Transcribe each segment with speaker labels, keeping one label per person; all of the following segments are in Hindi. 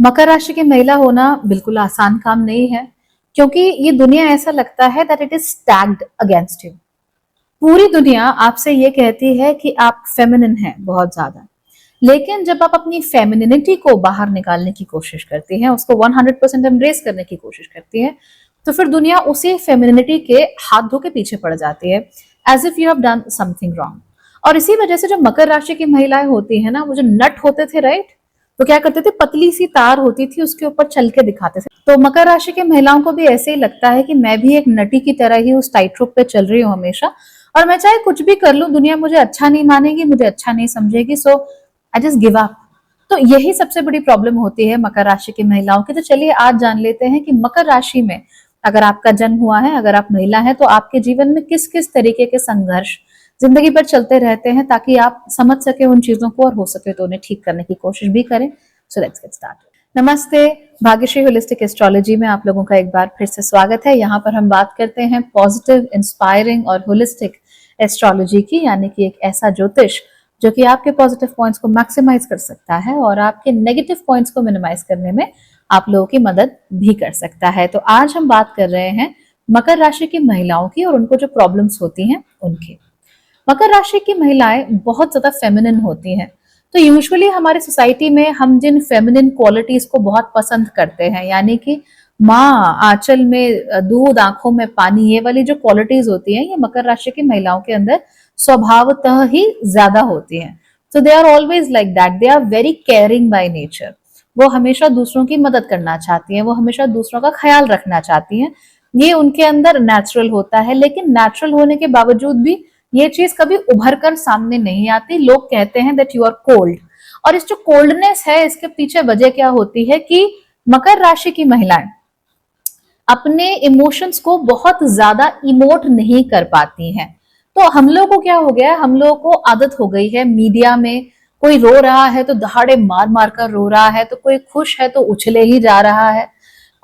Speaker 1: मकर राशि की महिला होना बिल्कुल आसान काम नहीं है, क्योंकि ये दुनिया ऐसा लगता है that it is stacked against you. पूरी दुनिया आपसे ये कहती है कि आप फेमिनिन हैं बहुत ज्यादा, लेकिन जब आप अपनी फेमिनिनिटी को बाहर निकालने की कोशिश करती हैं, उसको 100% एम्ब्रेस करने की कोशिश करती है, तो फिर दुनिया उसी फेमिनिनिटी के हाथ धो के पीछे पड़ जाती है, as if you have done something wrong. और इसी वजह से जो मकर राशि की महिलाएं होती है ना, वो जो नट होते थे, राइट, तो क्या करते थे, पतली सी तार होती थी, उसके ऊपर चल के दिखाते थे। तो मकर राशि की महिलाओं को भी ऐसे ही लगता है कि मैं भी एक नटी की तरह ही उस टाइट रोप पे चल रही हूँ हमेशा, और मैं चाहे कुछ भी कर लूं, दुनिया मुझे अच्छा नहीं मानेगी, मुझे अच्छा नहीं समझेगी, सो आई जस्ट गिव अप। तो यही सबसे बड़ी प्रॉब्लम होती है मकर राशि की महिलाओं की। तो चलिए आज जान लेते हैं कि मकर राशि में अगर आपका जन्म हुआ है, अगर आप महिला हैं, तो आपके जीवन में किस किस तरीके के संघर्ष जिंदगी भर चलते रहते हैं, ताकि आप समझ सके उन चीजों को और हो सके तो उन्हें ठीक करने की कोशिश भी करें। So let's get started. नमस्ते, भाग्यश्री होलिस्टिक एस्ट्रोलॉजी में आप लोगों का एक बार फिर से स्वागत है। यहाँ पर हम बात करते हैं पॉजिटिव, इंस्पायरिंग और होलिस्टिक एस्ट्रोलॉजी की, यानी कि एक ऐसा ज्योतिष जो कि आपके पॉजिटिव पॉइंट्स को मैक्सिमाइज कर सकता है और आपके नेगेटिव पॉइंट्स को मिनिमाइज करने में आप लोगों की मदद भी कर सकता है। तो आज हम बात कर रहे हैं मकर राशि की महिलाओं की और उनको जो प्रॉब्लम्स होती हैं उनकी। मकर राशि की महिलाएं बहुत ज्यादा फेमिनिन होती हैं। तो यूजुअली हमारी सोसाइटी में हम जिन फेमिनिन क्वालिटीज को बहुत पसंद करते हैं, यानी कि माँ आंचल में दूध, आंखों में पानी, ये वाली जो क्वालिटीज होती हैं, ये मकर राशि की महिलाओं के अंदर स्वभावतः ही ज्यादा होती हैं। So they are always like that, they are very caring by nature. वो हमेशा दूसरों की मदद करना चाहती हैं, वो हमेशा दूसरों का ख्याल रखना चाहती हैं। ये उनके अंदर नेचुरल होता है, लेकिन नेचुरल होने के बावजूद भी ये चीज कभी उभर कर सामने नहीं आती। लोग कहते हैं दैट यू आर कोल्ड, और इस जो कोल्डनेस है, इसके पीछे वजह क्या होती है कि मकर राशि की महिलाएं अपने इमोशंस को बहुत ज्यादा इमोट नहीं कर पाती हैं। तो हम लोगों को क्या हो गया है, हम लोगों को आदत हो गई है, मीडिया में कोई रो रहा है तो दहाड़े मार मार कर रो रहा है, तो कोई खुश है तो उछले ही जा रहा है,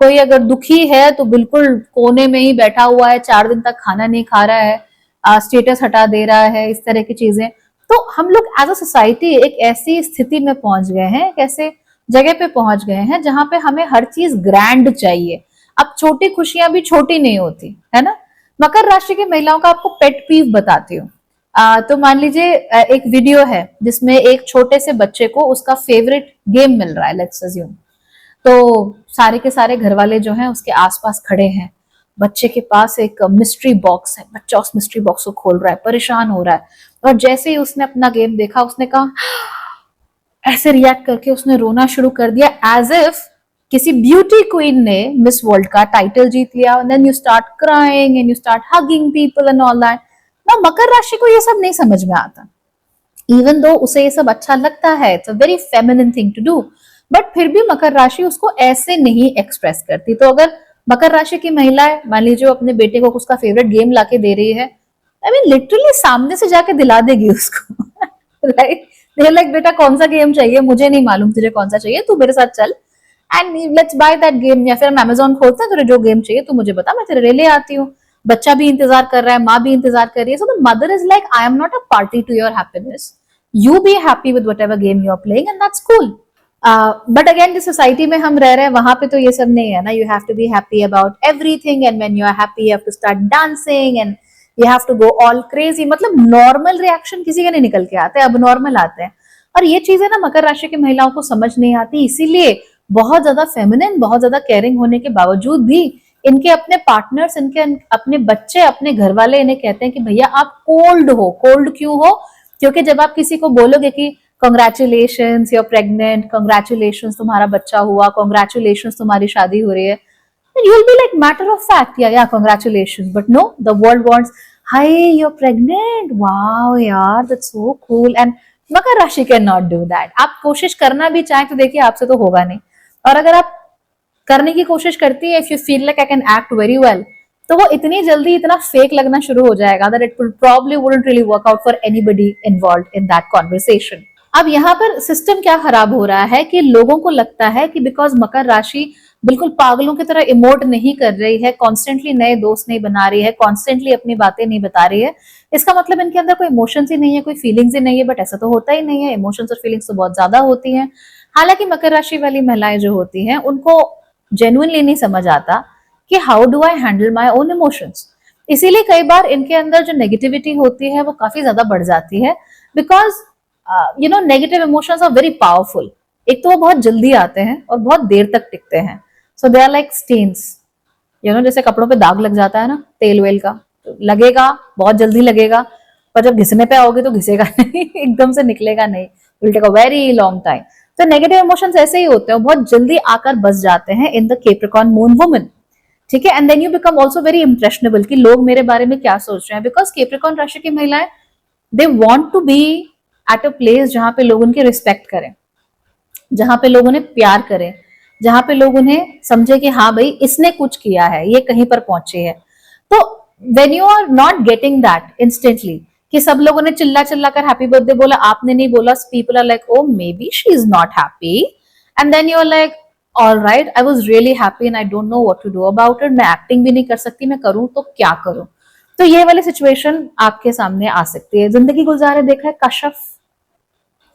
Speaker 1: कोई अगर दुखी है तो बिल्कुल कोने में ही बैठा हुआ है, 4 दिन तक खाना नहीं खा रहा है, स्टेटस हटा दे रहा है, इस तरह की चीजें। तो हम लोग एज अ सोसाइटी एक ऐसी स्थिति में पहुंच गए हैं, एक ऐसे जगह पे पहुंच गए हैं जहां पे हमें हर चीज ग्रैंड चाहिए। अब छोटी खुशियां भी छोटी नहीं होती है ना। मकर राशि की महिलाओं का आपको पेट पीव बताती हूँ। तो मान लीजिए एक वीडियो है जिसमें एक छोटे से बच्चे को उसका फेवरेट गेम मिल रहा है, लेट्स अज्यूम। तो सारे के सारे घर वाले जो हैं उसके आसपास खड़े हैं, बच्चे के पास एक मिस्ट्री बॉक्स है, बच्चा उस मिस्ट्री बॉक्स को खोल रहा है, परेशान हो रहा है, और जैसे ही उसने अपना गेम देखा, उसने कहा, ऐसे रिएक्ट करके उसने रोना शुरू कर दिया, एज इफ किसी ब्यूटी क्वीन ने मिस वर्ल्ड का टाइटल जीत लिया। And then you start crying and you start hugging people and all that. ना मकर राशि को ये सब नहीं समझ में आता, इवन दो उसे ये सब अच्छा लगता है, it's a very feminine thing to do, but फिर भी मकर राशि उसको ऐसे नहीं एक्सप्रेस करती। तो अगर मकर राशि की महिला है, मान लीजिए अपने बेटे को उसका फेवरेट गेम लाके दे रही है, आई मीन लिटरली सामने से जाके दिला देगी उसको राइट। लाइक बेटा कौन सा गेम चाहिए, मुझे नहीं मालूम तुझे कौन सा चाहिए, तू मेरे साथ चल and let's by that game, या फिर हम अमेजोन खोलते हैं, तुझे जो गेम चाहिए तू मुझे बता, मैं तेरे लिए ले आती हूँ। बच्चा भी इंतजार कर रहा है, माँ भी इंतजार कर रही है। So the mother is like, I am not a party to your happiness, you be happy with whatever game you are playing and that's cool. But again जिस सोसाइटी में हम रह रहे हैं वहां पे तो ये सब नहीं है ना। You have to be happy about everything, and when you are happy you have to start dancing and you have to go all crazy. मतलब नॉर्मल रिएक्शन किसी के नहीं निकल के आते, अब नॉर्मल आते हैं। और ये चीजें ना मकर राशि की महिलाओं को समझ नहीं आती, इसीलिए बहुत ज्यादा फेमिनिन, बहुत ज्यादा केयरिंग होने के बावजूद भी इनके अपने पार्टनर्स, इनके अपने बच्चे, अपने घर वाले इन्हें कहते हैं कि भैया आप कोल्ड हो। कोल्ड क्यों हो? क्योंकि जब आप किसी को बोलोगे कि congratulation you are pregnant, congratulation तुम्हारा बच्चा हुआ, कॉन्ग्रेचुलेशन तुम्हारी शादी हो रही है, you will be like matter of fact, yeah congratulations, but no, the world wants, hi you're pregnant, wow यार that's so cool। and मकर राशि कैन नॉट डू दैट। आप कोशिश करना भी चाहें तो देखिए आपसे तो होगा नहीं, और अगर आप करने की कोशिश करती है, if you feel like I can act very well, तो वो इतनी जल्दी इतना फेक लगना शुरू हो जाएगा that it will probably wouldn't really work out for anybody involved in that conversation। अब यहाँ पर सिस्टम क्या खराब हो रहा है कि लोगों को लगता है कि बिकॉज मकर राशि बिल्कुल पागलों की तरह इमोट नहीं कर रही है, कॉन्स्टेंटली नए दोस्त नहीं बना रही है, कॉन्स्टेंटली अपनी बातें नहीं बता रही है, इसका मतलब इनके अंदर कोई इमोशंस ही नहीं है, कोई फीलिंग्स ही नहीं है। बट ऐसा तो होता ही नहीं है, इमोशंस और फीलिंग्स तो बहुत ज्यादा होती हैं। हालांकि मकर राशि वाली महिलाएं जो होती हैं उनको जेन्युइनली नहीं समझ आता कि how do I handle my own emotions. इसीलिए कई बार इनके अंदर जो नेगेटिविटी होती है वो काफी ज्यादा बढ़ जाती है, because negative emotions are very powerful. एक तो वो बहुत जल्दी आते हैं और बहुत देर तक टिकते हैं। So they are like stains, जैसे कपड़ों पे दाग लग जाता है ना तेल वेल का, तो लगेगा, बहुत जल्दी लगेगा, पर जब घिसने पे आओगे तो घिसेगा नहीं, एकदम से निकलेगा नहीं, will take a very long time. तो नेगेटिव इमोशंस ऐसे ही होते हैं, बहुत जल्दी आकर बस जाते हैं in the Capricorn moon woman. ठीक है, and then you become also very impressionable कि लोग मेरे बारे में क्या सोच रहे हैं, बिकॉज कैप्रिकॉर्न राशि की महिलाएं they want to be at a place जहां पे लोग उनकी रिस्पेक्ट करें, जहां पे लोग उन्हें प्यार करें, जहां पे लोग उन्हें समझे कि हाँ भाई इसने कुछ किया है, ये कहीं पर पहुंचे है। तो when you are not getting that instantly कि सब लोगों ने चिल्ला चिल्ला कर हैप्पी बर्थडे बोला, आपने नहीं बोला, people are like oh maybe she is not happy, and then you are like all right, I was really happy and I don't know what to do about it, मैं एक्टिंग भी नहीं कर सकती, मैं करूं तो क्या करूं। तो ये वाली सिचुएशन आपके सामने आ सकती है। जिंदगी गुजारे देखा है Kashyap,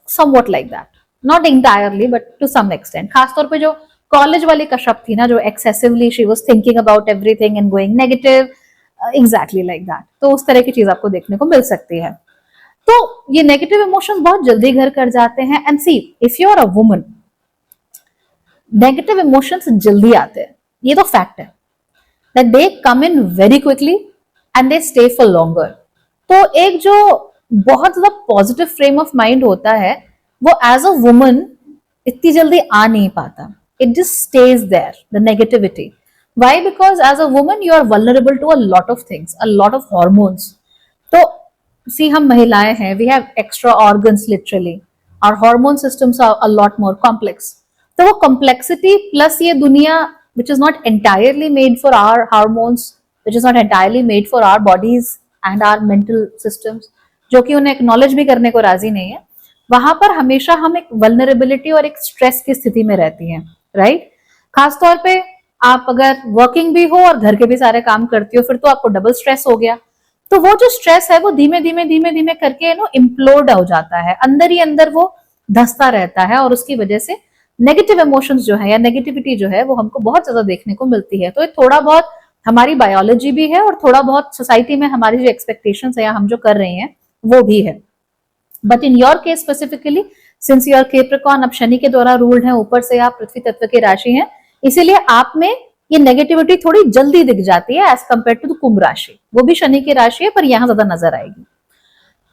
Speaker 1: somewhat like that, not entirely but to some extent। खासतौर पे जो कॉलेज वाली कश्यप थी ना, जो excessively she was thinking about everything and going negative, exactly like that। तो उस तरह की चीज आपको देखने को मिल सकती है। तो ये नेगेटिव इमोशंस बहुत जल्दी घर कर जाते हैं। And see, if you are a woman, negative emotions जल्दी आते हैं, ये तो फैक्ट है, that they come in very quickly and they stay for longer। तो एक जो बहुत ज्यादा पॉजिटिव फ्रेम ऑफ माइंड होता है वो एज अ वुमन इतनी जल्दी आ नहीं पाता, it just stays there, the negativity. Why? Because as a woman you are vulnerable to a lot of things, a lot of hormones. तो सी, हम महिलाएं हैं, we have extra organs literally, our hormone systems are a lot more complex. तो वो कॉम्प्लेक्सिटी प्लस ये दुनिया which is not entirely made for our hormones, which is not entirely made for our bodies and our mental systems, जो कि उन्हें एक्नॉलेज भी करने को राजी नहीं है, वहां पर हमेशा हम एक वल्नरेबिलिटी और एक स्ट्रेस की स्थिति में रहती हैं, राइट। खासतौर पे आप अगर वर्किंग भी हो और घर के भी सारे काम करती हो, फिर तो आपको डबल स्ट्रेस हो गया। तो वो जो स्ट्रेस है वो धीमे धीमे धीमे धीमे करके इम्प्लोड हो जाता है, अंदर ही अंदर वो धंसता रहता है, और उसकी वजह से नेगेटिव इमोशंस जो है या नेगेटिविटी जो है वो हमको बहुत ज्यादा देखने को मिलती है। तो ये थोड़ा बहुत हमारी बायोलॉजी भी है और थोड़ा बहुत सोसाइटी में हमारी जो एक्सपेक्टेशंस है या हम जो कर रहे हैं वो भी है। But in your case specifically, since your Capricorn अब शनि के द्वारा रूल्ड है, ऊपर से आप पृथ्वी तत्व की राशि हैं, इसीलिए आप में ये नेगेटिविटी थोड़ी जल्दी दिख जाती है एज कम्पेयर टू कुंभ राशि। वो भी शनि की राशि है पर यहां ज्यादा नजर आएगी।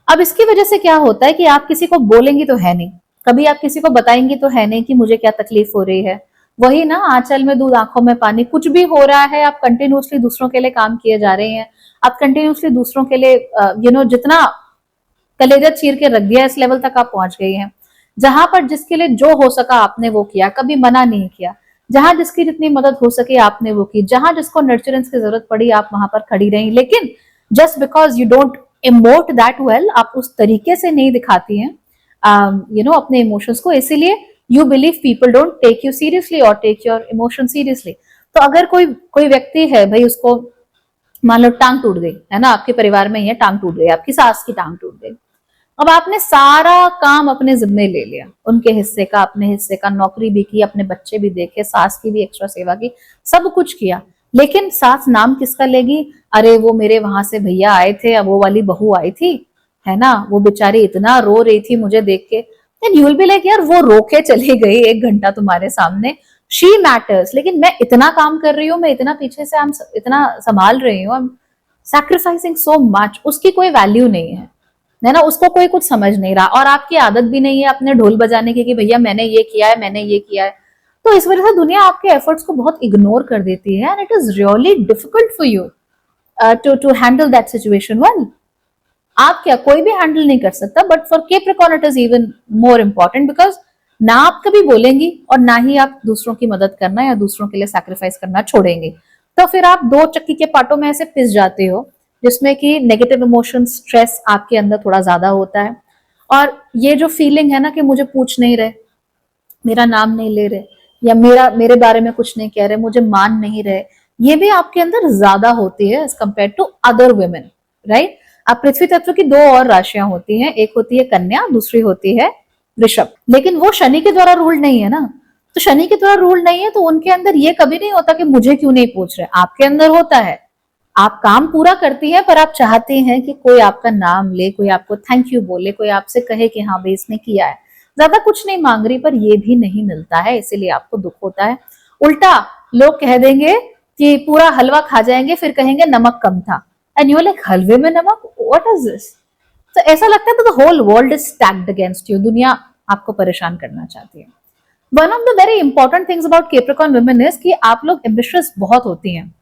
Speaker 1: अब इसकी वजह से क्या होता है कि आप किसी को बोलेंगी तो है नहीं, कभी आप किसी को बताएंगी तो है नहीं कि मुझे क्या तकलीफ हो रही है। वही ना, आंचल में दूध आंखों में पानी, कुछ भी हो रहा है, आप कंटिन्यूसली दूसरों के लिए काम किए जा रहे हैं, आप कंटिन्यूसली दूसरों के लिए जितना कलेजा चीर के रख दिया इस लेवल तक आप पहुंच गई हैं, जहां पर जिसके लिए जो हो सका आपने वो किया, कभी मना नहीं किया, जहां जिसकी जितनी मदद हो सके आपने वो की, जहां जिसको नर्चरेंस की जरूरत पड़ी आप वहां पर खड़ी रही। लेकिन just because you don't emote that well, आप उस तरीके से नहीं दिखाती हैं अपने इमोशंस को, इसीलिए you believe people don't take you seriously और टेक योर इमोशन सीरियसली। तो अगर कोई व्यक्ति है भाई, उसको मान लो टांग टूट गई है ना, आपके परिवार में ही है, टांग टूट गई, आपकी सास की टांग टूट गई, अब आपने सारा काम अपने जिम्मे ले लिया, उनके हिस्से का, अपने हिस्से का, नौकरी भी की, अपने बच्चे भी देखे, सास की भी एक्स्ट्रा सेवा की, सब कुछ किया, लेकिन सास नाम किसका लेगी? अरे वो मेरे वहां से भैया आए थे, अब वो वाली बहू आई थी, है ना, वो बेचारी इतना रो रही थी मुझे देख के। Then you will be like, यार वो रो के चली गई 1 घंटा तुम्हारे सामने, शी मैटर्स, लेकिन मैं इतना काम कर रही हूँ, मैं इतना पीछे से इतना संभाल रही हूँ, I am sacrificing so much, उसकी कोई वैल्यू नहीं है ना, उसको कोई कुछ समझ नहीं रहा, और आपकी आदत भी नहीं है अपने ढोल बजाने की कि भैया मैंने ये किया है, मैंने ये किया है। तो इस वजह से दुनिया आपके एफर्ट्स को बहुत इग्नोर कर देती है, and it is really difficult for you to handle that situation well. आप क्या, कोई भी हैंडल नहीं कर सकता, but for Capricorn it is even more important, because ना आप कभी बोलेंगी और ना ही आप दूसरों की मदद करना या दूसरों के लिए सैक्रिफाइस करना छोड़ेंगे। तो फिर आप 2 चक्की के पाटों में ऐसे पिस जाते हो, जिसमें कि नेगेटिव इमोशन, स्ट्रेस आपके अंदर थोड़ा ज्यादा होता है, और ये जो फीलिंग है ना कि मुझे पूछ नहीं रहे, मेरा नाम नहीं ले रहे, या मेरे बारे में कुछ नहीं कह रहे, मुझे मान नहीं रहे, ये भी आपके अंदर ज्यादा होती है as compare to other women, right. अब पृथ्वी तत्व की 2 और राशियां होती हैं, एक होती है कन्या, दूसरी होती है वृषभ, लेकिन वो शनि के द्वारा रूल्ड नहीं है ना। तो शनि के द्वारा रूल्ड नहीं है तो उनके अंदर ये कभी नहीं होता कि मुझे क्यों नहीं पूछ रहे, आपके अंदर होता है। आप काम पूरा करती हैं पर आप चाहते हैं कि कोई आपका नाम ले, कोई आपको थैंक यू बोले, कोई आपसे कहे कि हाँ भाई इसने किया है। ज्यादा कुछ नहीं मांग रही पर ये भी नहीं मिलता है, इसीलिए आपको दुख होता है। उल्टा लोग कह देंगे कि पूरा हलवा खा जाएंगे फिर कहेंगे नमक कम था, एंड यू लाइक हलवे में नमक, व्हाट इज दिस। तो ऐसा लगता है the whole world is stacked against you, दुनिया आपको परेशान करना चाहती है। One of the very important things about Capricorn women is कि आप लोग एम्बिशियस बहुत होती हैं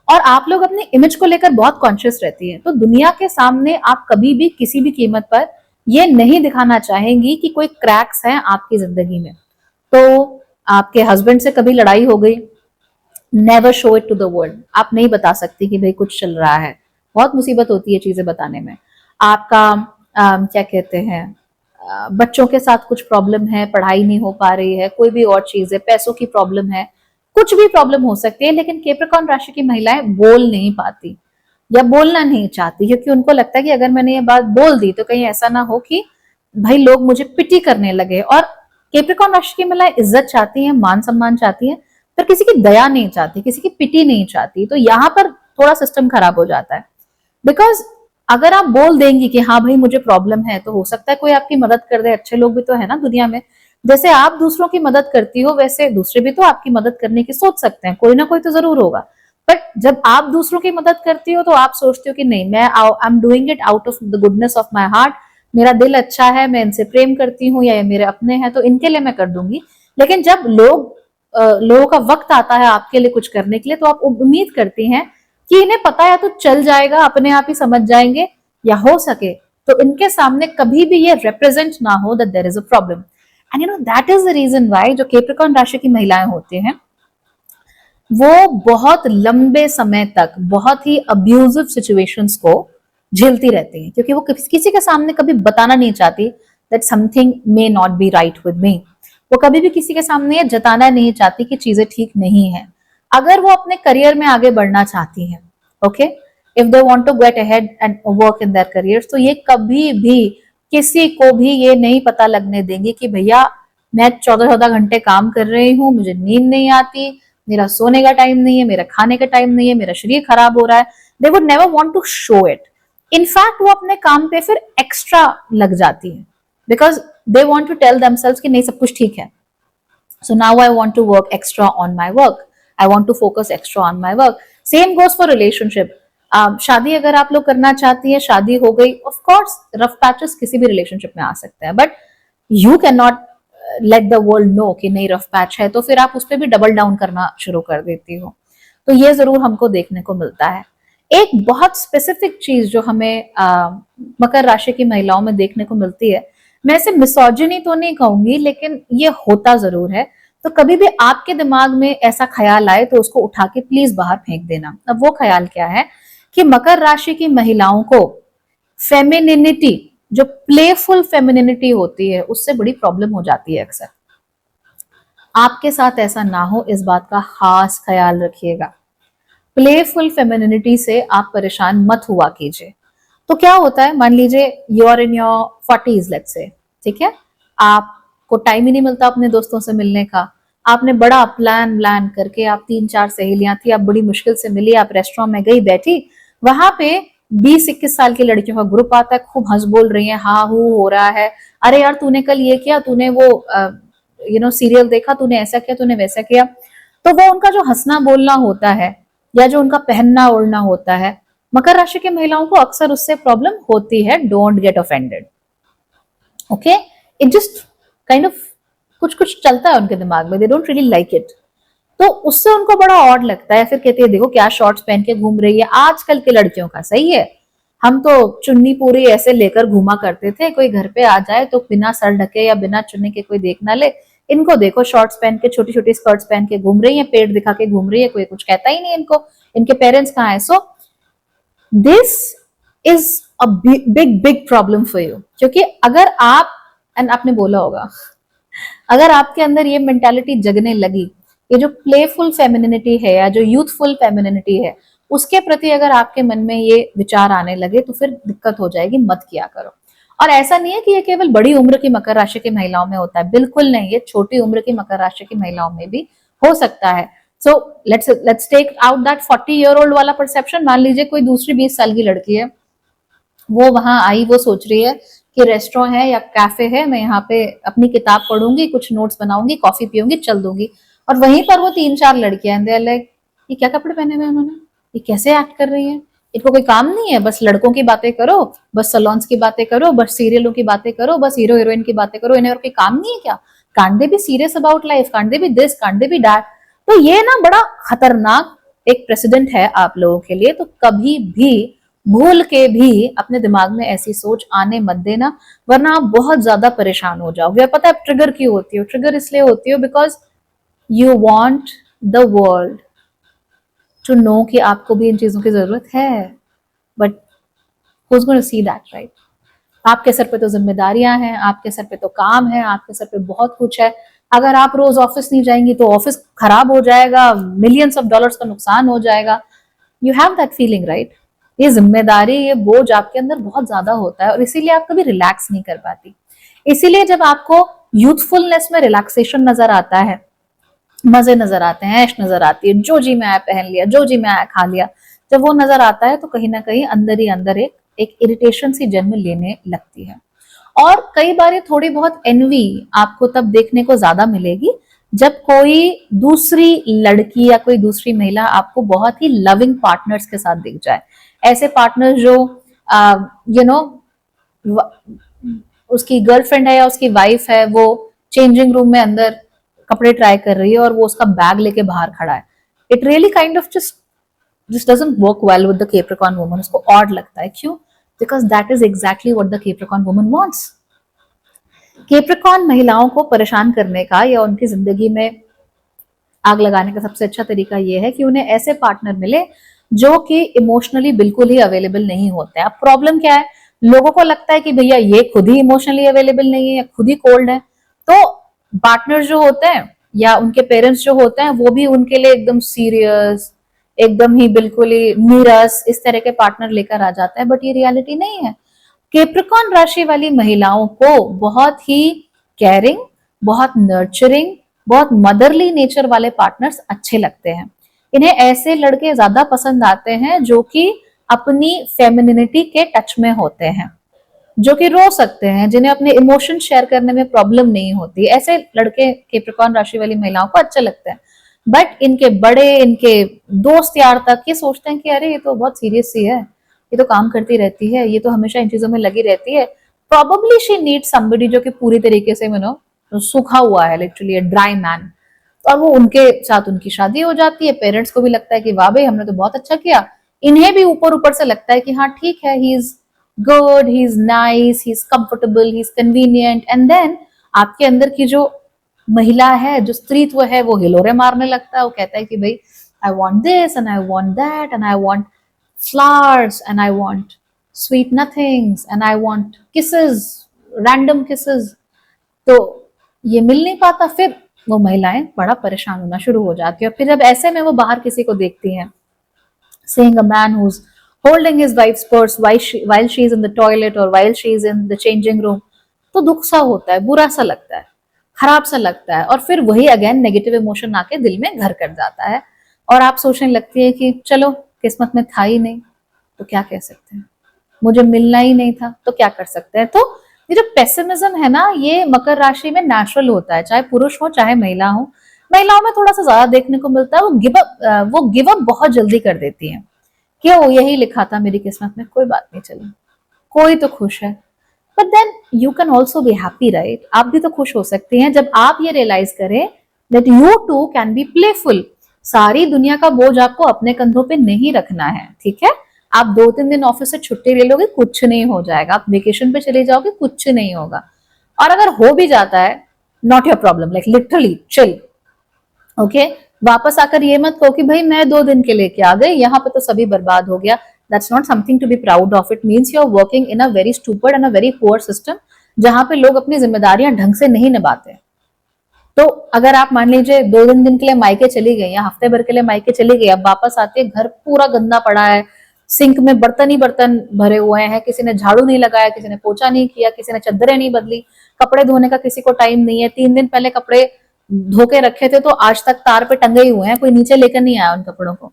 Speaker 1: और आप लोग अपने इमेज को लेकर बहुत कॉन्शियस रहती है। तो दुनिया के सामने आप कभी भी किसी भी कीमत पर ये नहीं दिखाना चाहेंगी कि कोई क्रैक्स हैं आपकी जिंदगी में। तो आपके हस्बैंड से कभी लड़ाई हो गई, never show it to the world. आप नहीं बता सकती कि भाई कुछ चल रहा है, बहुत मुसीबत होती है चीजें बताने में। आपका क्या कहते हैं, बच्चों के साथ कुछ प्रॉब्लम है, पढ़ाई नहीं हो पा रही है, कोई भी और चीज है, पैसों की प्रॉब्लम है, कुछ भी प्रॉब्लम हो सकती है, लेकिन कैप्रिकॉर्न राशि की महिलाएं बोल नहीं पाती या बोलना नहीं चाहती, क्योंकि उनको लगता है कि अगर मैंने ये बात बोल दी तो कहीं ऐसा ना हो कि भाई लोग मुझे पिटी करने लगे। और कैप्रिकॉर्न राशि की महिलाएं इज्जत चाहती हैं, मान सम्मान चाहती हैं, पर किसी की दया नहीं चाहती, किसी की पिटी नहीं चाहती। तो यहाँ पर थोड़ा सिस्टम खराब हो जाता है। बिकॉज अगर आप बोल देंगी कि हाँ भाई मुझे प्रॉब्लम है, तो हो सकता है कोई आपकी मदद कर दे। अच्छे लोग भी तो है ना दुनिया में, जैसे आप दूसरों की मदद करती हो वैसे दूसरे भी तो आपकी मदद करने की सोच सकते हैं, कोई ना कोई तो जरूर होगा। बट जब आप दूसरों की मदद करती हो तो आप सोचते हो कि नहीं, मैं I am doing it out of the goodness of my heart, मेरा दिल अच्छा है, मैं इनसे प्रेम करती हूँ या ये मेरे अपने हैं तो इनके लिए मैं कर दूंगी। लेकिन जब लोगों का वक्त आता है आपके लिए कुछ करने के लिए, तो आप उम्मीद करती हैं कि इन्हें पता है तो चल जाएगा, अपने आप ही समझ जाएंगे, या हो सके तो इनके सामने कभी भी ये रिप्रेजेंट ना हो that there is a problem. And you know that is the reason why जो कैप्रिकॉर्न राशि की महिलाएं होते हैं वो बहुत लंबे समय तक बहुत ही अब्यूजिव सिचुएशंस को झेलती रहती हैं, क्योंकि वो किसी के सामने कभी बताना नहीं चाहती that something may not be right with me. वो कभी भी किसी के सामने जताना नहीं चाहती कि चीजें ठीक नहीं है। अगर वो अपने करियर में आगे बढ़ना चाहती हैं, okay, if they want to get ahead and work in their career, तो ये कभी भी किसी को भी ये नहीं पता लगने देंगे कि भैया मैं 14-14 घंटे काम कर रही हूँ, मुझे नींद नहीं आती, मेरा सोने का टाइम नहीं है, मेरा खाने का टाइम नहीं है, मेरा शरीर खराब हो रहा है। They would never want to show it. In fact वो अपने काम पे फिर एक्स्ट्रा लग जाती है, because they want to tell themselves कि नहीं सब कुछ ठीक है। So now I want to work extra on my work. I want to focus extra on my work. Same goes for relationship. शादी अगर आप लोग करना चाहती है, शादी हो गई, ऑफ कोर्स रफ पैचेस किसी भी रिलेशनशिप में आ सकते हैं, but you can not let the world know कि नहीं रफ पैच है, तो फिर आप उस पर भी डबल डाउन करना शुरू कर देती हो। तो ये जरूर हमको देखने को मिलता है। एक बहुत स्पेसिफिक चीज जो हमें मकर राशि की महिलाओं में देखने को मिलती है, मैं इसे मिसोजिनी तो नहीं कहूंगी लेकिन ये होता जरूर है। तो कभी भी आपके दिमाग में ऐसा ख्याल आए तो उसको उठा के प्लीज बाहर फेंक देना। अब वो ख्याल क्या है कि मकर राशि की महिलाओं को फेमिनिनिटी, जो प्लेफुल फेमिनिनिटी होती है, उससे बड़ी प्रॉब्लम हो जाती है अक्सर। आपके साथ ऐसा ना हो, इस बात का खास ख्याल रखिएगा। प्लेफुल फेमिनिनिटी से आप परेशान मत हुआ कीजिए। तो क्या होता है, मान लीजिए you are in your 40s let's say, ठीक है, आपको टाइम ही नहीं मिलता अपने दोस्तों से मिलने का। आपने बड़ा प्लान करके, आप 3-4 सहेलियां थी, आप बड़ी मुश्किल से मिली, आप रेस्टोरेंट में गई, बैठी, वहां पे 20-21 साल की लड़कियों का ग्रुप आता है, खूब हंस बोल रही है, हाँ हूँ हो रहा है, अरे यार तूने कल ये किया, तूने वो सीरियल देखा, तूने ऐसा किया, तूने वैसा किया। तो वो उनका जो हंसना बोलना होता है या जो उनका पहनना ओढ़ना होता है, मकर राशि की महिलाओं को अक्सर उससे प्रॉब्लम होती है। Don't get offended, okay, it just kind of कुछ चलता है उनके दिमाग में, they don't really like it. तो उससे उनको बड़ा ऑड लगता है, फिर कहती है देखो क्या शॉर्ट्स पहन के घूम रही है। आजकल के लड़कियों का सही है, हम तो चुन्नी पूरी ऐसे लेकर घूमा करते थे, कोई घर पे आ जाए तो बिना सर ढके या बिना चुन्नी के कोई देख ना ले। इनको देखो शॉर्ट्स पहन के, छोटी छोटी स्कर्ट्स पहन के घूम रही है, पेट दिखा के घूम रही है, कोई कुछ कहता ही नहीं इनको, इनके पेरेंट्स कहाँ है। So this is a big problem for you, क्योंकि अगर आप, एंड आपने बोला होगा, अगर आपके अंदर ये मेंटालिटी जगने लगी, ये जो प्लेफुल फेमिनिनिटी है या जो यूथफुल फेमिनिनिटी है, उसके प्रति अगर आपके मन में ये विचार आने लगे तो फिर दिक्कत हो जाएगी, मत किया करो। और ऐसा नहीं है कि ये केवल बड़ी उम्र की मकर राशि की महिलाओं में होता है, बिल्कुल नहीं, ये छोटी उम्र की मकर राशि की महिलाओं में भी हो सकता है। So let's take out that 40-year-old वाला परसेप्शन। मान लीजिए कोई दूसरी 20 साल की लड़की है, वो वहां आई, वो सोच रही है कि रेस्टोरेंट है या कैफे है, मैं यहाँ पे अपनी किताब पढ़ूंगी, कुछ नोट्स बनाऊंगी, कॉफी पीऊंगी, चल दूंगी। और वहीं पर वो 3-4 लड़कियां, दे लाइक ये क्या कपड़े पहने हुए उन्होंने, ये कैसे एक्ट कर रही है, इनको कोई काम नहीं है, बस लड़कों की बातें करो, बस सलोन्स की बातें करो, बस सीरियलों की बातें करो, बस हीरो हीरोइन की बातें करो, इन्हें और कोई काम नहीं है क्या? Can't they be serious about life, can't they B this, can't they B that? तो ये ना बड़ा खतरनाक एक प्रेसिडेंट है आप लोगों के लिए। तो कभी भी भूल के भी अपने दिमाग में ऐसी सोच आने मत देना, वरना आप बहुत ज्यादा परेशान हो जाओगे। पता है ट्रिगर क्यों होती हो? ट्रिगर इसलिए होती हो because you want the world to know कि आपको भी इन चीजों की जरूरत है, बट who's going to see that, right? आपके सर पे तो जिम्मेदारियां हैं, आपके सर पे तो काम है, आपके सर पे बहुत कुछ है। अगर आप रोज ऑफिस नहीं जाएंगी तो ऑफिस खराब हो जाएगा, मिलियंस ऑफ डॉलर्स का नुकसान हो जाएगा। You have that feeling, right? ये जिम्मेदारी, ये बोझ आपके अंदर बहुत ज्यादा होता है और इसीलिए आप कभी रिलैक्स नहीं कर पाती। इसीलिए जब आपको यूथफुलनेस में रिलैक्सेशन नजर आता है, मजे नजर आते हैं, ऐश नजर आती है, जो जी में आया पहन लिया, जो जी में आया खा लिया, जब वो नजर आता है तो कहीं ना कहीं अंदर ही अंदर एक इरिटेशन सी जन्म लेने लगती है। और कई बार थोड़ी बहुत एनवी आपको तब देखने को ज्यादा मिलेगी जब कोई दूसरी लड़की या कोई दूसरी महिला आपको बहुत ही लविंग पार्टनर्स के साथ दिख जाए। ऐसे पार्टनर जो यू नो उसकी गर्लफ्रेंड है या उसकी वाइफ है, वो चेंजिंग रूम में अंदर कपड़े ट्राई कर रही है और वो उसका बैग लेके बाहर खड़ा है। It really kind of just doesn't work well with the Capricorn woman. उसको odd लगता है, क्यों? Because that is exactly what the Capricorn woman wants. Capricorn महिलाओं को परेशान करने का या उनकी जिंदगी में आग लगाने का सबसे अच्छा तरीका यह है कि उन्हें ऐसे पार्टनर मिले जो कि इमोशनली बिल्कुल ही अवेलेबल नहीं होते हैं। अब प्रॉब्लम क्या है, लोगों को लगता है कि भैया ये खुद ही इमोशनली अवेलेबल नहीं है या खुद ही कोल्ड है, तो पार्टनर जो होते हैं या उनके पेरेंट्स जो होते हैं वो भी उनके लिए एकदम सीरियस, एकदम ही बिल्कुल ही नीरस, इस तरह के पार्टनर लेकर आ जाता है। बट ये रियलिटी नहीं है। कैप्रिकॉर्न राशि वाली महिलाओं को बहुत ही केयरिंग, बहुत नर्चरिंग, बहुत मदरली नेचर वाले पार्टनर्स अच्छे लगते हैं। इन्हें ऐसे लड़के ज्यादा पसंद आते हैं जो कि अपनी फेमिनिटी के टच में होते हैं, जो कि रो सकते हैं, जिन्हें अपने इमोशन शेयर करने में प्रॉब्लम नहीं होती। ऐसे लड़के कैप्रिकॉर्न राशि वाली महिलाओं को अच्छे लगते हैं। बट इनके बड़े, इनके दोस्त यार तक ये सोचते हैं कि अरे ये तो बहुत सीरियस सी है, ये तो काम करती रहती है, ये तो हमेशा इन चीजों में लगी रहती है। प्रॉबेबली शी नीड समबडी जो कि पूरी तरीके से सूखा हुआ है, लिटरली ड्राई मैन। और वो उनके साथ उनकी शादी हो जाती है। पेरेंट्स को भी लगता है कि वाह भाई हमने तो बहुत अच्छा किया। इन्हें भी ऊपर ऊपर से लगता है कि हाँ ठीक है, he is good, he is nice, he is comfortable, he is convenient. And then आपके अंदर की जो महिला है, जो स्त्रीत्व है, वो हिलोरे मारने लगता है। वो कहता है कि भाई I want this and I want that and I want flowers and I want sweet nothings and I want kisses, random kisses. तो ये मिल नहीं पाता, फिर वो महिलाएं बड़ा परेशान होना शुरू हो जाती है। और फिर जब ऐसे में वो बाहर किसी को देखती हैं, seeing a man who's holding his wife's purse while she is in the toilet or while she is in the changing room, तो दुख सा होता है, बुरा सा लगता है, खराब सा लगता है। और फिर वही अगेन नेगेटिव इमोशन आके दिल में घर कर जाता है और आप सोचने लगती है कि चलो किस्मत में था ही नहीं तो क्या कह सकते हैं, मुझे मिलना ही नहीं था तो क्या कर सकते हैं। तो ये जो पेसिमिज्म है ना, ये मकर राशि में नेचुरल होता है, चाहे पुरुष हो चाहे महिला हो। महिलाओं में थोड़ा सा ज्यादा देखने को मिलता है, वो गिव अप बहुत जल्दी कर देती हैं। क्यों, यही लिखा था मेरी किस्मत में, कोई बात नहीं, चलो कोई तो खुश है। But then you can also be happy, right? आप भी तो खुश हो सकती हैं जब आप ये रियलाइज करें that you too can be playful. सारी दुनिया का बोझ आपको अपने कंधों पे नहीं रखना है, ठीक है? आप 2-3 दिन ऑफिस से छुट्टी ले लोगे, कुछ नहीं हो जाएगा। आप वेकेशन पे चले जाओगे, कुछ नहीं होगा। और अगर हो भी जाता है, not your problem, like literally chill, okay? वापस आकर ये मत कहो कि भाई मैं 2 दिन के लेके आ गई, यहाँ पे तो सभी बर्बाद हो गया। That's not something to be proud of. It means you are working in a very stupid and a very poor system, जहां पे लोग अपनी जिम्मेदारियां ढंग से नहीं निभाते। तो अगर आप मान लीजिए 2 दिन के लिए मायके चली गई या हफ्ते भर के लिए मायके चली गई, अब वापस आती है घर पूरा गंदा पड़ा है, सिंक में बर्तन ही बर्तन भरे हुए हैं, किसी ने झाड़ू नहीं लगाया, किसी ने पोछा नहीं किया, किसी ने चद्दरें नहीं बदली, कपड़े धोने का किसी को टाइम नहीं है, 3 दिन पहले कपड़े धो के रखे थे तो आज तक तार पे टंगे ही हुए हैं, कोई नीचे लेकर नहीं आया उन कपड़ों को।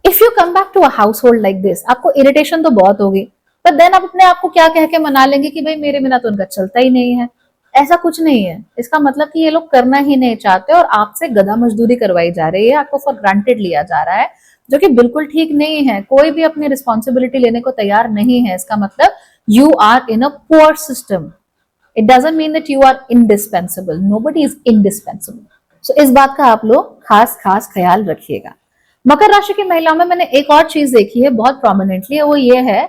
Speaker 1: If you come back to a household like this, आपको इरिटेशन तो बहुत होगी, पर देन आप अपने आप को क्या कह के मना लेंगे कि भाई मेरे बिना तो उनका चलता ही नहीं है। ऐसा कुछ नहीं है, इसका मतलब कि ये लोग करना ही नहीं चाहते और आपसे गधा मजदूरी करवाई जा रही है, आपको फॉर ग्रांटेड लिया जा रहा है, जो कि बिल्कुल ठीक नहीं है। कोई भी अपनी रिस्पॉन्सिबिलिटी लेने को तैयार नहीं है, इसका मतलब you are in a poor system. It doesn't mean that you are indispensable, nobody is indispensable. So इस बात का आप लोग खास खास ख्याल रखिएगा। मकर राशि की महिलाओं में मैंने एक और चीज देखी है बहुत प्रोमिनेंटली, वो ये है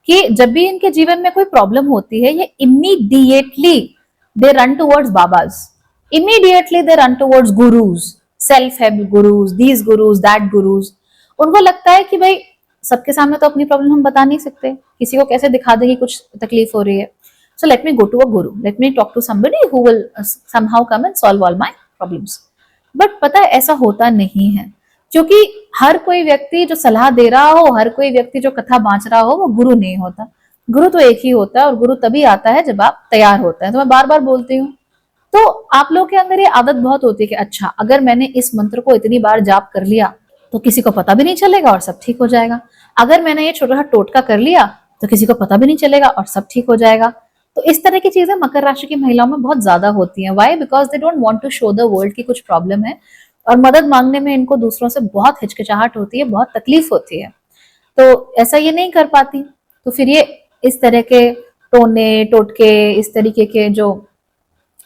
Speaker 1: कि जब भी इनके जीवन में कोई प्रॉब्लम होती है, ये immediately they run towards babas, immediately they run towards gurus, self help gurus, these gurus, that gurus. उनको लगता है कि भाई सबके सामने तो अपनी प्रॉब्लम हम बता नहीं सकते, किसी को कैसे दिखा दें कि कुछ तकलीफ हो रही है, so let me go to a guru, let me talk to somebody who will somehow come and solve all my problems. But पता है ऐसा होता नहीं है, क्योंकि हर कोई व्यक्ति जो सलाह दे रहा हो, हर कोई व्यक्ति जो कथा बांच रहा हो, वो गुरु नहीं होता। गुरु तो एक ही होता है और गुरु तभी आता है जब आप तैयार होते हैं। तो मैं बार बार बोलती हूँ, तो आप लोग के अंदर ये आदत बहुत होती है कि अच्छा अगर मैंने इस मंत्र को इतनी बार जाप कर लिया तो किसी को पता भी नहीं चलेगा और सब ठीक हो जाएगा, अगर मैंने ये छोटा सा टोटका कर लिया तो किसी को पता भी नहीं चलेगा और सब ठीक हो जाएगा। तो इस तरह की चीजें मकर राशि की महिलाओं में बहुत ज्यादा होती हैं। Why? Because they don't want to show the world की कुछ प्रॉब्लम है और मदद मांगने में इनको दूसरों से बहुत हिचकिचाहट होती है, बहुत तकलीफ होती है, तो ऐसा ये नहीं कर पाती। तो फिर ये इस तरह के टोने टोटके, इस तरीके के जो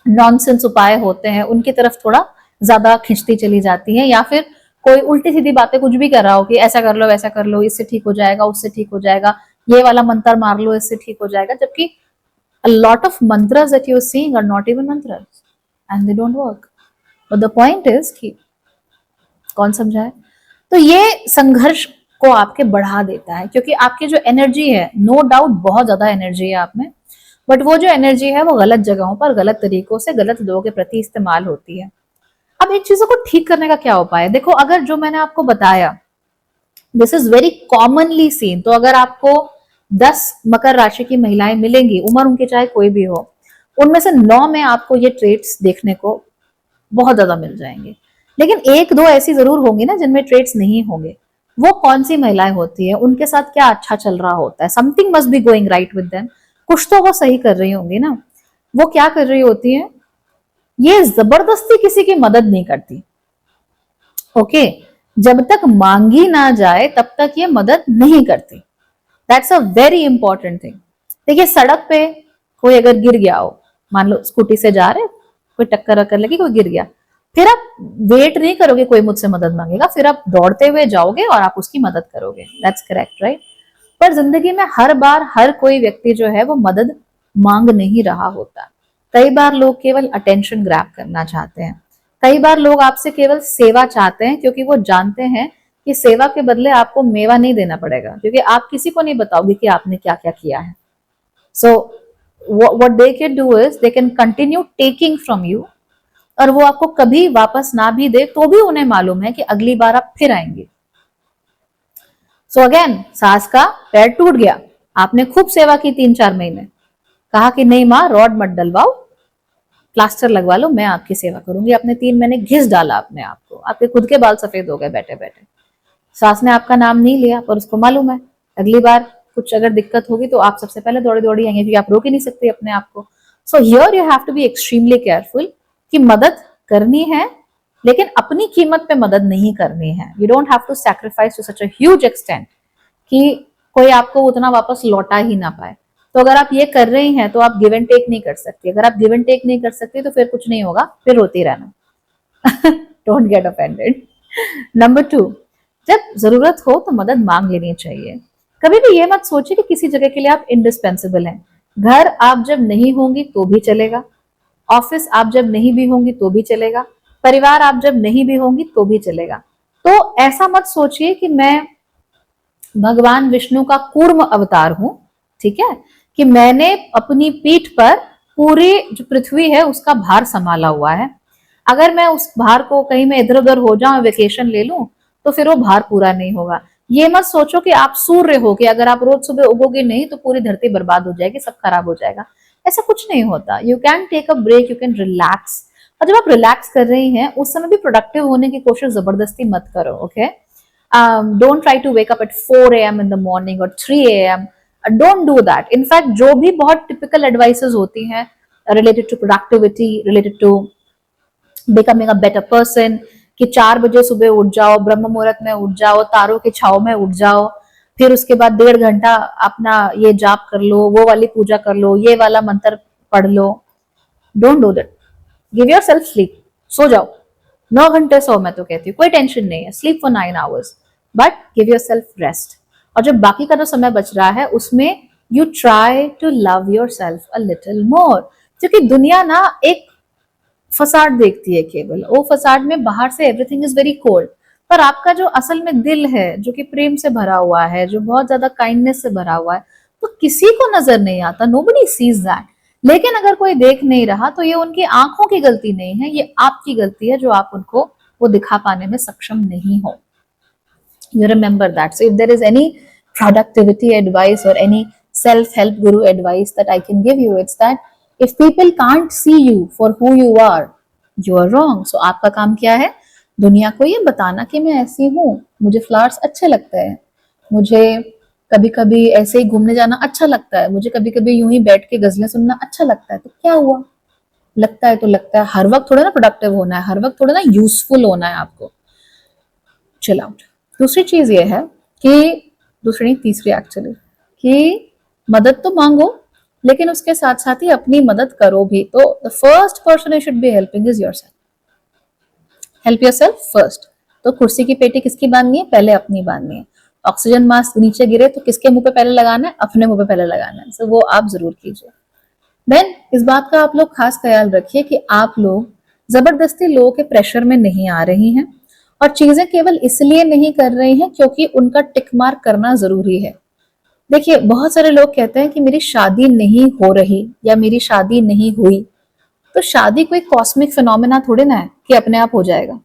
Speaker 1: नॉनसेंस उपाय होते हैं उनकी तरफ थोड़ा ज्यादा खिंचती चली जाती है, या फिर कोई उल्टी सीधी बातें कुछ भी कर रहा हो कि ऐसा कर लो वैसा कर लो, इससे ठीक हो जाएगा, उससे ठीक हो जाएगा, ये वाला मंत्र मार लो इससे ठीक हो जाएगा, जबकि a lot of mantras that you're seeing are not even mantras and they don't work. But the point is कि कौन समझाए? तो ये संघर्ष को आपके बढ़ा देता है, क्योंकि आपकी जो एनर्जी है, नो डाउट बहुत ज्यादा एनर्जी है आप में, बट वो जो एनर्जी है वो गलत जगहों पर, गलत तरीकों से, गलत लोगों के प्रति इस्तेमाल होती है। अब इन चीजों को ठीक करने का क्या उपाय है? देखो, अगर जो मैंने आपको बताया this is very commonly seen, तो अगर आपको 10 मकर राशि की महिलाएं मिलेंगी, उम्र उनकी चाहे कोई भी हो, उनमें से 9 में आपको ये ट्रेट्स देखने को बहुत ज्यादा मिल जाएंगे। लेकिन 1-2 ऐसी जरूर होंगी ना जिनमें ट्रेट्स नहीं होंगे। वो कौन सी महिलाएं होती है, उनके साथ क्या अच्छा चल रहा होता है, something must be going right with them, कुछ तो वो सही कर रही होंगी ना। वो क्या कर रही होती है, ये जबरदस्ती किसी की मदद नहीं करती। ओके, जब तक मांगी ना जाए तब तक ये मदद नहीं करती। That's a very important thing. देखिए, सड़क पे कोई अगर गिर गया हो, मान लो स्कूटी से जा रहे, कोई टक्कर वक्कर लगी, कोई गिर गया, फिर आप वेट नहीं करोगे कोई मुझसे मदद मांगेगा, फिर आप दौड़ते हुए जाओगे और आप उसकी मदद करोगे। That's correct, right? पर जिंदगी में हर बार हर कोई व्यक्ति जो है वो मदद मांग नहीं रहा होता। कई बार लोग केवल अटेंशन ग्रैब करना चाहते हैं, कई बार लोग आपसे केवल सेवा चाहते हैं, क्योंकि वो जानते हैं कि सेवा के बदले आपको मेवा नहीं देना पड़ेगा, क्योंकि आप किसी को नहीं बताओगे कि आपने क्या क्या किया है। So what they can do is they can continue taking from you, और वो आपको कभी वापस ना भी दे तो भी उन्हें मालूम है कि अगली बार आप फिर आएंगे। सो अगेन, सास का पैर टूट गया, आपने खूब सेवा की 3-4 महीने, कहा कि नहीं माँ रॉड मत डलवाओ, प्लास्टर लगवा लो, मैं आपकी सेवा करूंगी। आपने 3 महीने घिस डाला अपने आप को, आपके खुद के बाल सफेद हो गए बैठे बैठे। सास ने आपका नाम नहीं लिया, पर उसको मालूम है अगली बार कुछ अगर दिक्कत होगी तो आप सबसे पहले दौड़ी दौड़ी आएंगे, क्योंकि आप रोक ही नहीं सकते अपने आप को। So here you have to be extremely careful कि मदद करनी है लेकिन अपनी कीमत पे मदद नहीं करनी है। You don't have to sacrifice to such a huge extent कि कोई आपको उतना वापस लौटा ही ना पाए। तो अगर आप ये कर रही हैं तो आप गिव एंड टेक नहीं कर सकती। अगर आप गिव एंड टेक नहीं कर सकती तो फिर कुछ नहीं होगा, फिर रोती रहना। Don't get offended. नंबर 2, जब जरूरत हो तो मदद मांग लेनी चाहिए। कभी भी ये मत सोचिए कि किसी जगह के लिए आप इंडिस्पेंसिबल हैं। घर आप जब नहीं होंगी तो भी चलेगा, ऑफिस आप जब नहीं भी होंगी तो भी चलेगा, परिवार आप जब नहीं भी होंगी तो भी चलेगा। तो ऐसा मत सोचिए कि मैं भगवान विष्णु का कूर्म अवतार हूं, ठीक है, कि मैंने अपनी पीठ पर पूरी जो पृथ्वी है उसका भार संभाला हुआ है। अगर मैं उस भार को कहीं मैं इधर उधर हो जाऊं, वेकेशन ले लूं, तो फिर वो भार पूरा नहीं होगा। ये मत सोचो कि आप सूर्य हो कि अगर आप रोज सुबह उगोगे नहीं तो पूरी धरती बर्बाद हो जाएगी, सब खराब हो जाएगा। ऐसा कुछ नहीं होता। You can take a break, you can relax. और जब आप रिलैक्स कर रही हैं उस समय भी प्रोडक्टिव होने की कोशिश जबरदस्ती मत करो, okay. Don't try to wake up at 4 AM in the morning और 3 AM। Don't do that. In fact जो भी बहुत टिपिकल एडवाइसेस होती हैं related to productivity, related to becoming a better person, कि 4 बजे सुबह उठ जाओ, ब्रह्म मुहूर्त में उठ जाओ, तारों की छाव में उठ जाओ, फिर उसके बाद 1.5 घंटा अपना ये जाप कर लो, वो वाली पूजा कर लो, ये वाला मंत्र पढ़ लो। Don't do that. Give yourself sleep. सो जाओ, 9 घंटे सो, मैं तो कहती हूँ कोई टेंशन नहीं है, sleep for 9 hours, but give your self rest. और जो बाकी का जो समय बच रहा है उसमें you try to love yourself a little more. क्योंकि दुनिया ना एक फसाड देखती है केवल, वो फसाड में बाहर से एवरीथिंग इज वेरी कोल्ड, पर आपका जो असल में दिल है जो कि प्रेम से भरा हुआ है, जो बहुत ज्यादा काइंडनेस से भरा हुआ है, तो किसी को नजर नहीं आता। Nobody seize that. लेकिन अगर कोई देख नहीं रहा तो ये उनकी आंखों की गलती नहीं है, ये आपकी गलती है जो आप उनको वो दिखा पाने में सक्षम नहीं हो। You remember that. So if there is any productivity advice or any self-help guru advice that I can give you, it's that if people can't see you for who you are wrong. So आपका काम क्या है? दुनिया को ये बताना कि मैं ऐसी हूँ, मुझे फ्लावर्स अच्छे लगते हैं, मुझे कभी कभी ऐसे ही घूमने जाना अच्छा लगता है, मुझे कभी कभी यूं ही बैठ के गजलें सुनना अच्छा लगता है। तो क्या हुआ? लगता है तो लगता है। हर वक्त थोड़ा ना प्रोडक्टिव होना है, हर वक्त थोड़ा ना यूजफुल होना है आपको। Chill out. दूसरी चीज ये है कि दूसरी नहीं, तीसरी एक्चुअली, कि मदद तो मांगो लेकिन उसके साथ साथ ही अपनी मदद करो भी। तो the first person you should be helping is yourself. Help yourself first. तो कुर्सी की पेटी किसकी बांधनी है? पहले अपनी बांधनी है। ऑक्सीजन मास्क नीचे गिरे तो किसके मुंह पे पहले लगाना है? अपने मुंह पे पहले लगाना है। सो वो आप जरूर कीजिए। देन इस बात का आप लोग खास ख्याल रखिए कि आप लोग जबरदस्ती लोगों के प्रेशर में नहीं आ रही हैं, और चीजें केवल इसलिए नहीं कर रही हैं क्योंकि उनका टिक मार्क करना जरूरी है। देखिए, बहुत सारे लोग कहते हैं कि मेरी शादी नहीं हो रही या मेरी शादी नहीं हुई। तो शादी कोई कॉस्मिक फिनोमेना थोड़े ना है कि अपने आप हो जाएगा,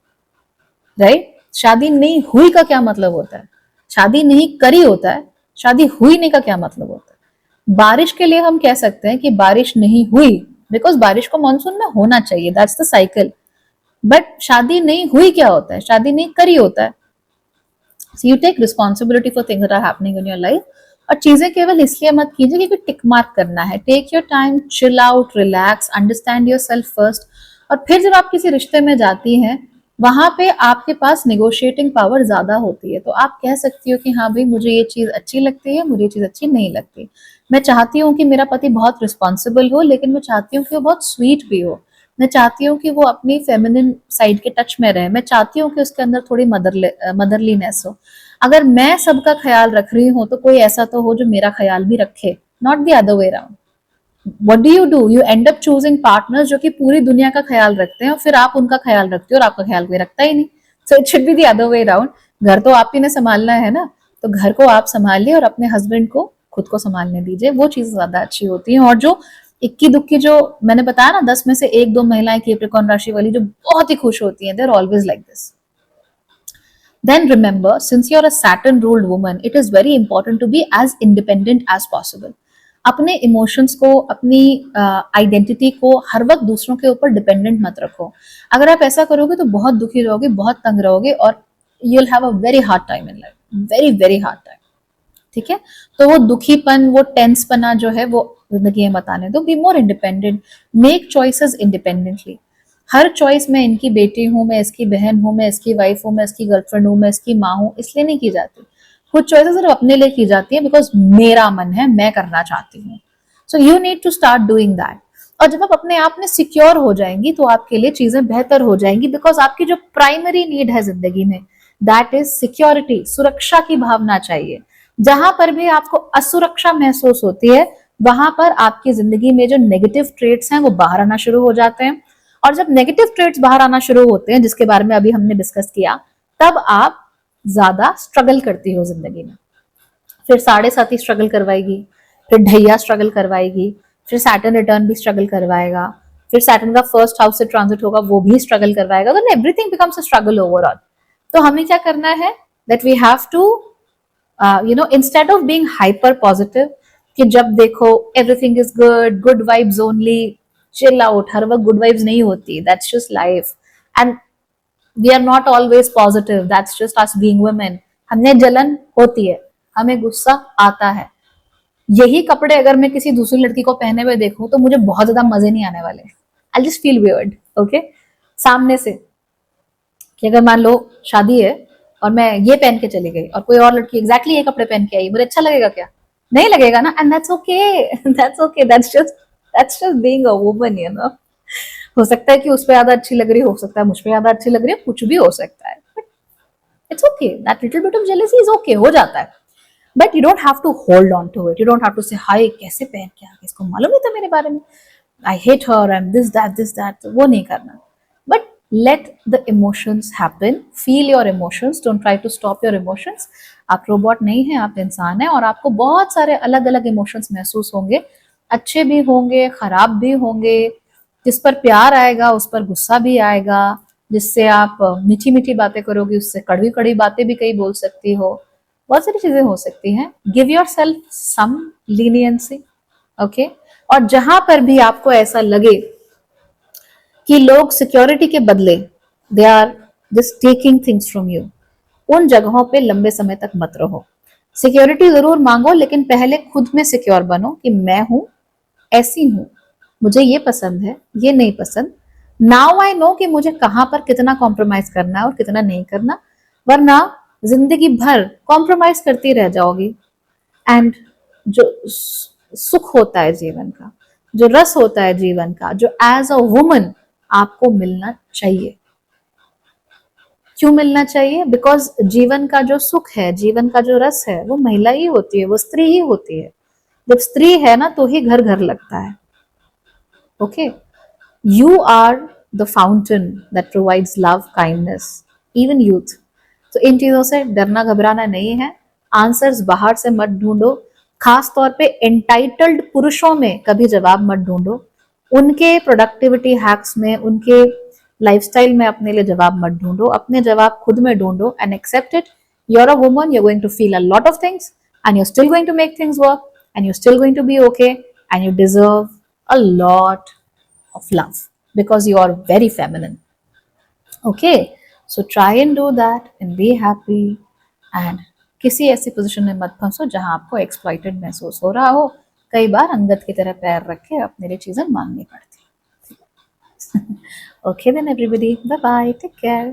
Speaker 1: राइट? शादी नहीं हुई का क्या मतलब होता है? शादी नहीं करी होता है। शादी हुई नहीं का क्या मतलब होता है? बारिश के लिए हम कह सकते हैं कि बारिश नहीं हुई, बिकॉज बारिश को मानसून में होना चाहिए, दैट्स द साइकिल। बट शादी नहीं हुई क्या होता है? शादी नहीं करी होता है। So you take responsibility for things that are happening in your life. और चीजें केवल इसलिए मत कीजिए क्योंकि टिक मार्क करना है। Take your time, chill out, relax, understand yourself first. और फिर जब आप किसी रिश्ते में जाती हैं वहां पे आपके पास निगोशिएटिंग पावर ज्यादा होती है। तो आप कह सकती हो कि हाँ भाई, मुझे ये चीज अच्छी लगती है, मुझे ये चीज अच्छी नहीं लगती। मैं चाहती हूँ कि मेरा पति बहुत रिस्पॉन्सिबल हो, लेकिन मैं चाहती हूँ कि वो बहुत स्वीट भी हो। मैं चाहती हूँ कि वो अपनी फेमिनिन साइड के टच में रहे। मैं चाहती हूँ कि उसके अंदर थोड़ी मदरलीनेस हो। अगर मैं सबका ख्याल रख रही हूँ तो कोई ऐसा तो हो जो मेरा ख्याल भी रखे, not the other way around. What do? You and up choosing partners जो कि पूरी दुनिया का ख्याल रखते हैं, और फिर आप उनका ख्याल रखते हो और आपका ख्याल कोई रखता ही नहीं। So it should be the other way around. घर तो आप ही ने संभालना है ना, तो घर को आप संभालिए और अपने हस्बैंड को खुद को संभालने दीजिए। वो चीज ज्यादा अच्छी होती है। और जो इक्की दुक्की जो मैंने बताया ना, 10 में से 1-2 महिलाएं कैप्रिकॉर्न राशि वाली जो बहुत ही खुश होती हैं, they are always like this. Then remember, since you're a Saturn ruled woman, it is very important to be as independent as possible. अपने इमोशंस को, अपनी आइडेंटिटी को हर वक्त दूसरों के ऊपर डिपेंडेंट मत रखो। अगर आप ऐसा करोगे तो बहुत दुखी रहोगे, बहुत तंग रहोगे, और you will have a very hard time in life, very very hard time. ठीक है? तो वो दुखीपन, वो टेंसपना जो है वो जिंदगी में मत आने दो। Be more independent, make choices independently. Her choice मैं इनकी बेटी हूँ, मैं इसकी बहन हूँ, मैं इसकी वाइफ हूँ, मैं इसकी गर्लफ्रेंड हूँ, मैं इसकी माँ हूँ, इसलिए नहीं की जाती। कुछ चॉइसेस सिर्फ अपने लिए की जाती है बिकॉज मेरा मन है, मैं करना चाहती हूँ। So you need to start doing that. और जब आप अपने आप में सिक्योर हो जाएंगी तो आपके लिए चीजें बेहतर हो जाएंगी, बिकॉज आपकी जो प्राइमरी नीड है जिंदगी में, दैट इज सिक्योरिटी। सुरक्षा की भावना चाहिए। जहां पर भी आपको असुरक्षा महसूस होती है वहां पर आपकी जिंदगी में जो नेगेटिव ट्रेट्स हैं वो बाहर आना शुरू हो जाते हैं। और जब नेगेटिव ट्रेट्स बाहर आना शुरू होते हैं, जिसके बारे में अभी हमने डिस्कस किया, तब आप ज्यादा स्ट्रगल करती हो जिंदगी में। फिर 7.5 स्ट्रगल करवाएगी, फिर ढैया स्ट्रगल करवाएगी, फिर सैटर्न रिटर्न भी स्ट्रगल करवाएगा, फिर सैटर्न का फर्स्ट हाउस से ट्रांजिट होगा, वो भी स्ट्रगल करवाएगा। तो everything becomes a struggle overall. तो हमें क्या करना है? That we have to instead of being hyper positive कि जब देखो everything is good, good vibes only, chill out, हर वक्त गुड वाइब्स नहीं होती, that's just life and we are not always positive, that's just us being women. हमें जलन होती है, हमें गुस्सा आता है। यही कपड़े अगर मैं किसी दूसरी लड़की को पहने हुए देखूं तो मुझे बहुत ज्यादा मजे नहीं आने वाले, I just feel weird. Okay, सामने से कि अगर मान लो शादी है और मैं ये पहन के चली गई और कोई और लड़की एग्जैक्टली ये कपड़े पहन के आई, मुझे अच्छा लगेगा क्या? नहीं लगेगा ना, and that's okay, that's okay, that's just being a woman, हो सकता है कि उस पे ज्यादा अच्छी लग रही हो सकता है मुझ पे ज्यादा अच्छी लग रही है, कुछ भी हो सकता है, but it's okay, that little bit of jealousy is okay, हो जाता है। But you don't have to hold on to it, you don't have to say hi कैसे पहन के आ गई, इसको मालूम नहीं था मेरे बारे में, I hate her and this that, वो नहीं करना। But let the emotions happen, feel your emotions, don't try to stop your emotions। आप रोबोट नहीं है, आप इंसान है और आपको बहुत सारे अलग अलग इमोशंस महसूस होंगे, अच्छे भी होंगे, खराब भी होंगे। जिस पर प्यार आएगा उस पर गुस्सा भी आएगा, जिससे आप मीठी मीठी बातें करोगे उससे कड़वी कड़वी बातें भी कई बोल सकती हो, बहुत सारी चीजें हो सकती हैं। Give yourself some leniency, okay. और जहां पर भी आपको ऐसा लगे कि लोग सिक्योरिटी के बदले they are just taking things from you, उन जगहों पे लंबे समय तक मत रहो। सिक्योरिटी जरूर मांगो लेकिन पहले खुद में सिक्योर बनो कि मैं हूं, ऐसी हूं, मुझे ये पसंद है, ये नहीं पसंद। नाउ आई नो कि मुझे कहां पर कितना कॉम्प्रोमाइज करना है और कितना नहीं करना, वरना जिंदगी भर कॉम्प्रोमाइज करती रह जाओगी। एंड जो सुख होता है जीवन का, जो रस होता है जीवन का, जो एज अ वुमन आपको मिलना चाहिए। क्यों मिलना चाहिए? बिकॉज जीवन का जो सुख है, जीवन का जो रस है, वो महिला ही होती है, वो स्त्री ही होती है। जब स्त्री है ना तो ही घर घर लगता है। Okay, you are the fountain that provides love, kindness, even youth. तो इन चीजों से डरना घबराना नहीं है। आंसर्स बाहर से मत ढूंढो, खास तौर पे एंटाइटल्ड पुरुषों में कभी जवाब मत ढूंढो, उनके प्रोडक्टिविटी हैक्स में, उनके लाइफस्टाइल में अपने लिए जवाब मत ढूंढो, अपने जवाब खुद में ढूंढो and accept it. You're a woman, you're going to feel a lot of things and you're still going to make things work and you're still going to be okay and you deserve a lot of love because you are very feminine. Okay, so try and do that and be happy and किसी ऐसी पोजीशन में मत फंसो जहां आपको एक्सप्लॉइटेड महसूस हो रहा हो। कई बार अंगद की तरह पैर रख के अपने लिए चीजें मांगनी पड़ती। Okay then everybody, bye bye, take care.